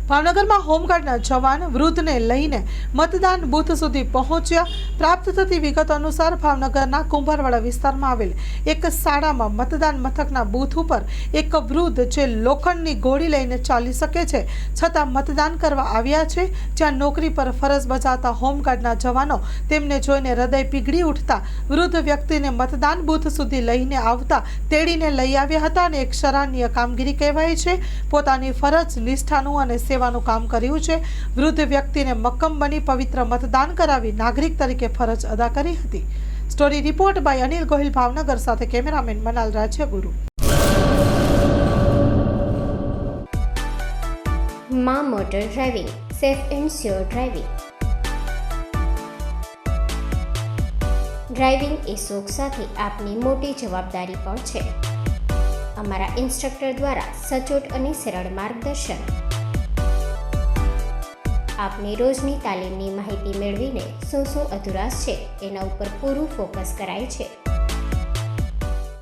ભાવનગરમાં હોમગાર્ડના જવાન વૃદ્ધને લઈને મતદાન બૂથ સુધી પહોંચ્યા। પ્રાપ્ત થતી વિગત અનુસાર ભાવનગરના કુંભારવાડા વિસ્તારમાં આવેલ એક શાળામાં મતદાન મથકના બૂથ ઉપર એક વૃદ્ધ જે લોખંડની ગોળી લઈને ચાલી શકે છે છતાં મતદાન કરવા આવ્યા છે। જ્યાં નોકરી પર ફરજ બજાવતા હોમગાર્ડના જવાનો તેમને જોઈને હૃદય પીગળી ઉઠતા વૃદ્ધ વ્યક્તિને મતદાન બૂથ સુધી લઈને આવતા તેડીને લઈ આવ્યા હતા અને એક સરાહનીય કામગીરી કહેવાય છે। પોતાની ફરજ નિષ્ઠાનું અને સેવાનું કામ કર્યું છે। વૃદ્ધ વ્યક્તિને મક્કમ બની પવિત્ર મતદાન કરાવી નાગરિક તરીકે ફરજ અદા કરી હતી। Story report by Anil Gohil Bhavnagar સાથે કેમેરામેન મનાલ રાજ્યગુરુ। માં motor driving, safe and sure driving. Driving એ શોખ સાથે આપની મોટી જવાબદારી પણ છે। અમારા ઇન્સ્ટ્રક્ટર દ્વારા સચોટ અને સરળ માર્ગદર્શન। આપની રોજની તાલીમની માહિતી મેળવીને શું અધુરાશ છે એના ઉપર પૂરું ફોકસ કરાય છે।